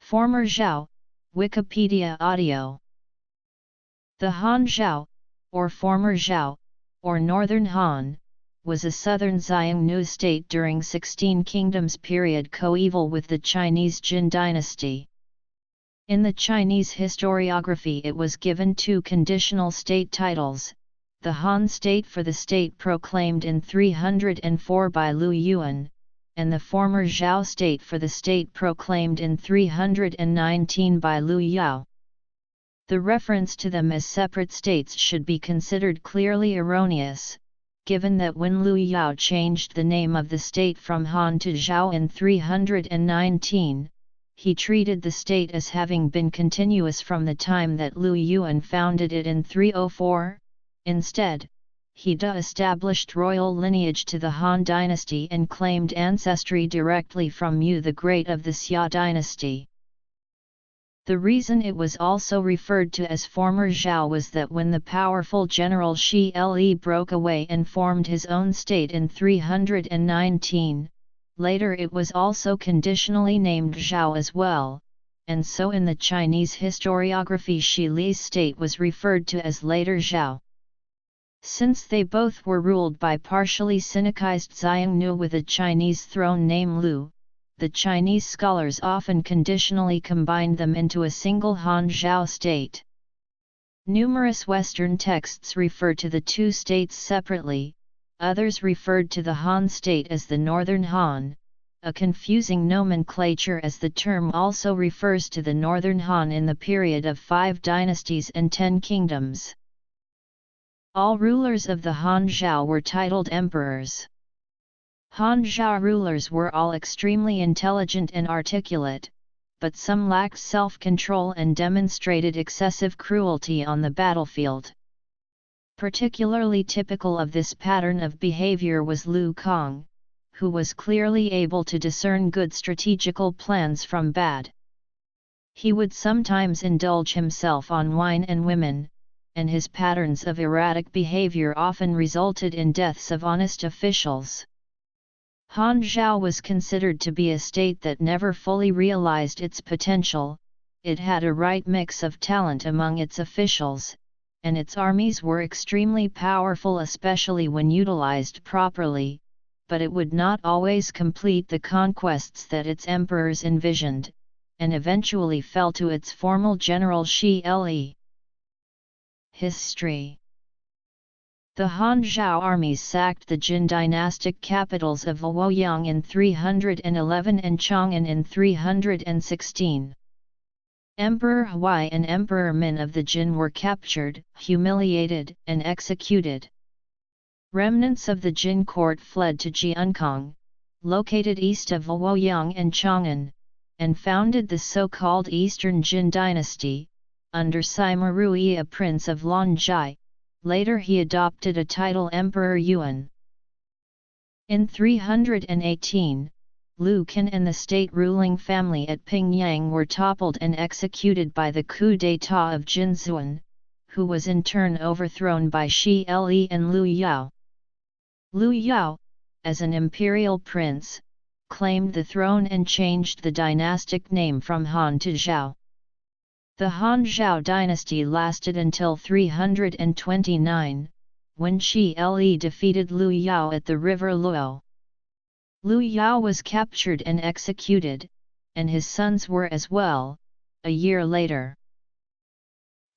Former Zhao, Wikipedia audio. The Han Zhao, or former Zhao, or Northern Han, was a southern Xiongnu state during 16 Kingdoms period coeval with the Chinese Jin dynasty. In the Chinese historiography it was given two conditional state titles, the Han state for the state proclaimed in 304 by Liu Yuan, and the former Zhao state for the state proclaimed in 319 by Liu Yao. The reference to them as separate states should be considered clearly erroneous, given that when Liu Yao changed the name of the state from Han to Zhao in 319, he treated the state as having been continuous from the time that Liu Yuan founded it in 304. Instead, he established royal lineage to the Han dynasty and claimed ancestry directly from Yu the Great of the Xia dynasty. The reason it was also referred to as former Zhao was that when the powerful general Shi Le broke away and formed his own state in 319, later it was also conditionally named Zhao as well, and so in the Chinese historiography Shi Le's state was referred to as later Zhao. Since they both were ruled by partially Sinicized Xiongnu with a Chinese throne name Lu, the Chinese scholars often conditionally combined them into a single Han Zhao state. Numerous Western texts refer to the two states separately, others referred to the Han state as the Northern Han, a confusing nomenclature as the term also refers to the Northern Han in the period of 5 dynasties and 10 kingdoms. All rulers of the Han Zhao were titled emperors. Han Zhao rulers were all extremely intelligent and articulate, but some lacked self-control and demonstrated excessive cruelty on the battlefield. Particularly typical of this pattern of behavior was Lu Kang, who was clearly able to discern good strategical plans from bad. He would sometimes indulge himself on wine and women, and his patterns of erratic behavior often resulted in deaths of honest officials. Han Zhao was considered to be a state that never fully realized its potential. It had a right mix of talent among its officials, and its armies were extremely powerful especially when utilized properly, but it would not always complete the conquests that its emperors envisioned, and eventually fell to its former general Shi Le. History. The Han Zhao armies sacked the Jin dynastic capitals of Luoyang in 311 and Chang'an in 316. Emperor Huai and Emperor Min of the Jin were captured, humiliated, and executed. Remnants of the Jin court fled to Jiankang, located east of Luoyang and Chang'an, and founded the so-called Eastern Jin dynasty, under Sima Rui, a prince of Lanzhai. Later he adopted a title Emperor Yuan. In 318, Lu Kan and the state-ruling family at Pingyang were toppled and executed by the coup d'état of Jin Xuan, who was in turn overthrown by Shi Le and Liu Yao. Liu Yao, as an imperial prince, claimed the throne and changed the dynastic name from Han to Zhao. The Han Zhao dynasty lasted until 329, when Shi Le defeated Liu Yao at the river Luo. Liu Yao was captured and executed, and his sons were as well, a year later.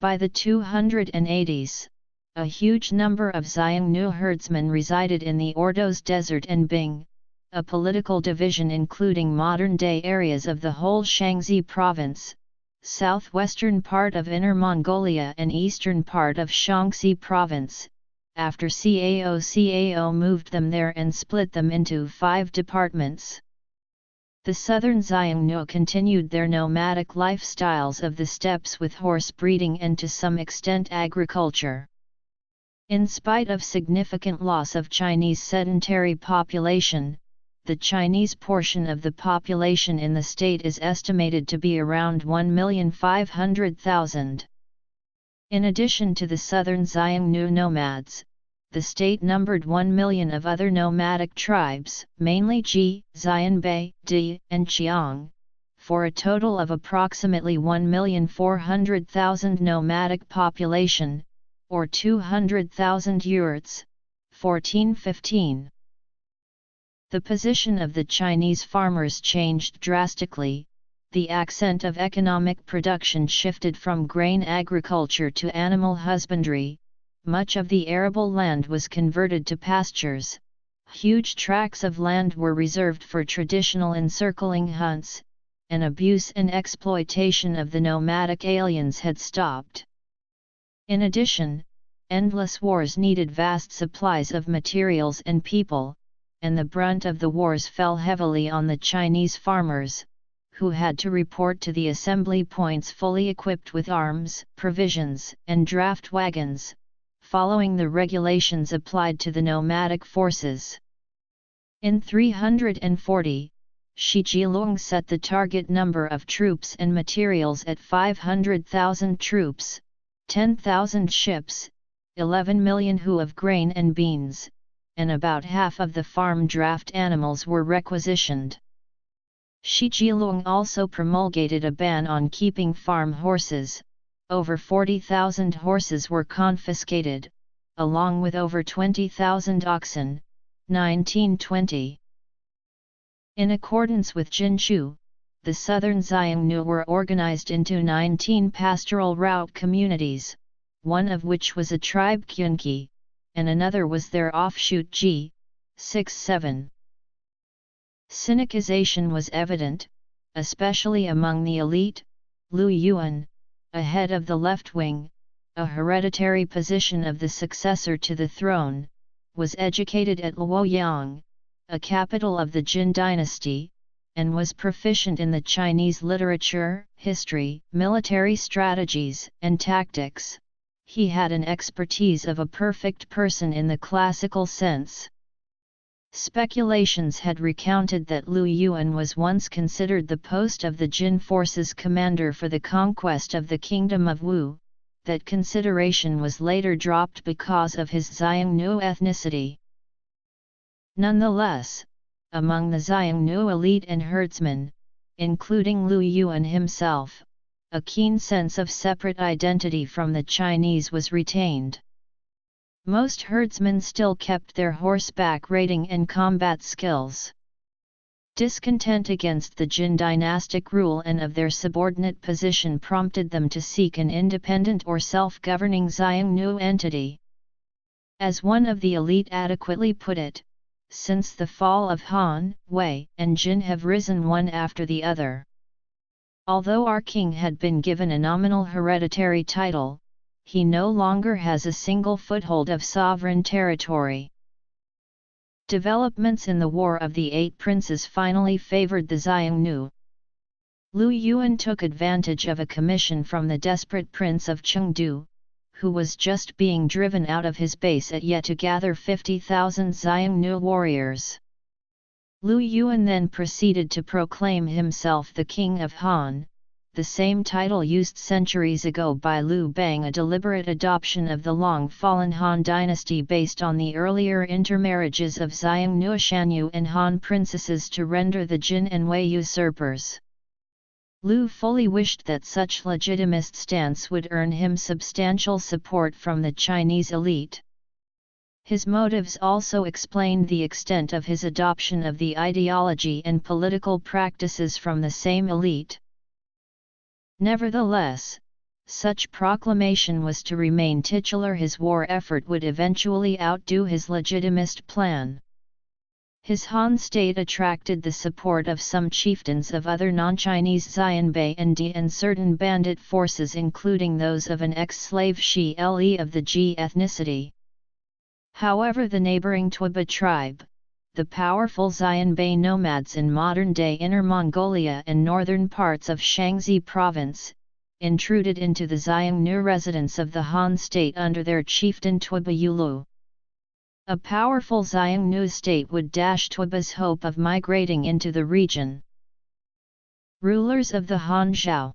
By the 280s, a huge number of Xiongnu herdsmen resided in the Ordos Desert and Bing, a political division including modern-day areas of the whole Shaanxi province, southwestern part of Inner Mongolia and eastern part of Shaanxi province, after Cao moved them there and split them into 5 departments. The southern Xiongnu continued their nomadic lifestyles of the steppes with horse breeding and to some extent agriculture. In spite of significant loss of Chinese sedentary population, the Chinese portion of the population in the state is estimated to be around 1,500,000. In addition to the southern Xiongnu nomads, the state numbered 1 million of other nomadic tribes, mainly Ji, Xianbei, Di, and Qiang, for a total of approximately 1,400,000 nomadic population, or 200,000 yurts, 1415. The position of the Chinese farmers changed drastically. The accent of economic production shifted from grain agriculture to animal husbandry. Much of the arable land was converted to pastures. Huge tracts of land were reserved for traditional encircling hunts, and abuse and exploitation of the nomadic aliens had stopped. In addition, endless wars needed vast supplies of materials and people, and the brunt of the wars fell heavily on the Chinese farmers, who had to report to the assembly points fully equipped with arms, provisions, and draft wagons, following the regulations applied to the nomadic forces. In 340, Shi Jilong set the target number of troops and materials at 500,000 troops, 10,000 ships, 11 million hu of grain and beans, and about half of the farm draft animals were requisitioned. Shi Jilong also promulgated a ban on keeping farm horses. Over 40,000 horses were confiscated, along with over 20,000 oxen, 1920. In accordance with Jinshu, the southern Xiongnu were organized into 19 pastoral route communities, one of which was a tribe Qunqi, and another was their offshoot Ji, 6-7. Sinicization was evident, especially among the elite. Lu Yuan, a head of the left wing, a hereditary position of the successor to the throne, was educated at Luoyang, a capital of the Jin dynasty, and was proficient in the Chinese literature, history, military strategies, and tactics. He had an expertise of a perfect person in the classical sense. Speculations had recounted that Lu Yuan was once considered the post of the Jin forces commander for the conquest of the kingdom of Wu. That consideration was later dropped because of his Xiongnu ethnicity. Nonetheless, among the Xiongnu elite and herdsmen, including Lu Yuan himself, a keen sense of separate identity from the Chinese was retained. Most herdsmen still kept their horseback riding and combat skills. Discontent against the Jin dynastic rule and of their subordinate position prompted them to seek an independent or self-governing Xiongnu entity. As one of the elite adequately put it, since the fall of Han, Wei, and Jin have risen one after the other. Although our king had been given a nominal hereditary title, he no longer has a single foothold of sovereign territory. Developments in the War of the Eight Princes finally favored the Xiongnu. Lu Yuan took advantage of a commission from the desperate prince of Chengdu, who was just being driven out of his base at Ye to gather 50,000 Xiongnu warriors. Lu Yuan then proceeded to proclaim himself the king of Han, the same title used centuries ago by Liu Bang, a deliberate adoption of the long-fallen Han dynasty based on the earlier intermarriages of Xiongnu Shanyu and Han princesses to render the Jin and Wei usurpers. Liu fully wished that such legitimist stance would earn him substantial support from the Chinese elite. His motives also explained the extent of his adoption of the ideology and political practices from the same elite. Nevertheless, such proclamation was to remain titular. His war effort would eventually outdo his legitimist plan. His Han state attracted the support of some chieftains of other non-Chinese Xianbei and certain bandit forces, including those of an ex-slave Shi Le of the Ji ethnicity. However, the neighboring Tuoba tribe, the powerful Xianbei nomads in modern-day Inner Mongolia and northern parts of Shaanxi province, intruded into the Xiongnu residence of the Han state under their chieftain Tuoba Yulu. A powerful Xiongnu state would dash Tuoba's hope of migrating into the region. Rulers of the Han Zhao.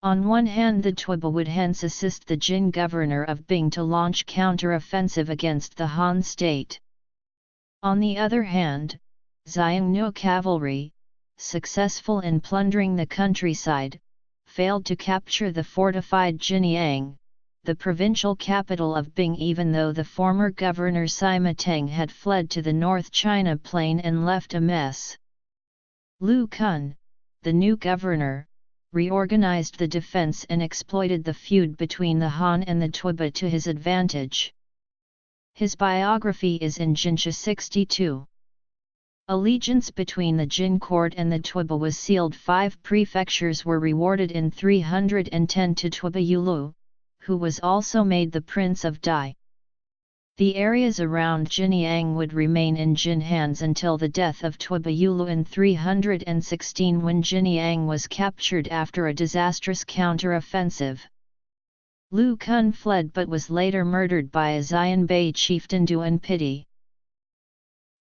On one hand, the Tuoba would hence assist the Jin governor of Bing to launch counter-offensive against the Han state. On the other hand, Xiongnu cavalry, successful in plundering the countryside, failed to capture the fortified Jinyang, the provincial capital of Bing, even though the former governor Sima Teng had fled to the North China Plain and left a mess. Lu Kun, the new governor, reorganized the defense and exploited the feud between the Han and the Tuoba to his advantage. His biography is in Jinsha 62. Allegiance between the Jin court and the Tuoba was sealed. 5 prefectures were rewarded in 310 to Tuoba Yulu, who was also made the Prince of Dai. The areas around Jinyang would remain in Jin hands until the death of Tuoba Yulu in 316, when Jinyang was captured after a disastrous counter-offensive. Lu Kun fled but was later murdered by a Xianbei chieftain Duan Pidi.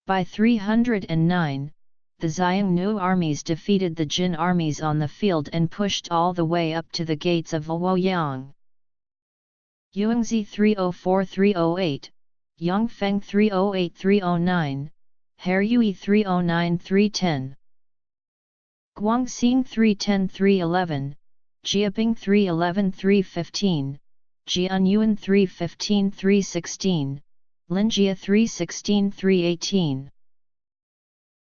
By 309, the Xiongnu armies defeated the Jin armies on the field and pushed all the way up to the gates of Luoyang. Yuangzi 304-308, Yangfeng 308-309, Heryui 309-310. Guangxing 310-311, Jiabing 311-315, Jianyuan 315-316, Linjia 316-318.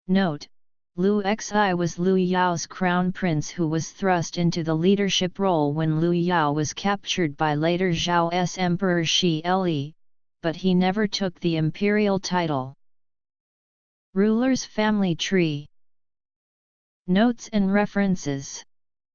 Note: Lu Xi was Liu Yao's crown prince who was thrust into the leadership role when Liu Yao was captured by later Zhao's Emperor Shi Le, but he never took the imperial title. Ruler's family tree. Notes and references.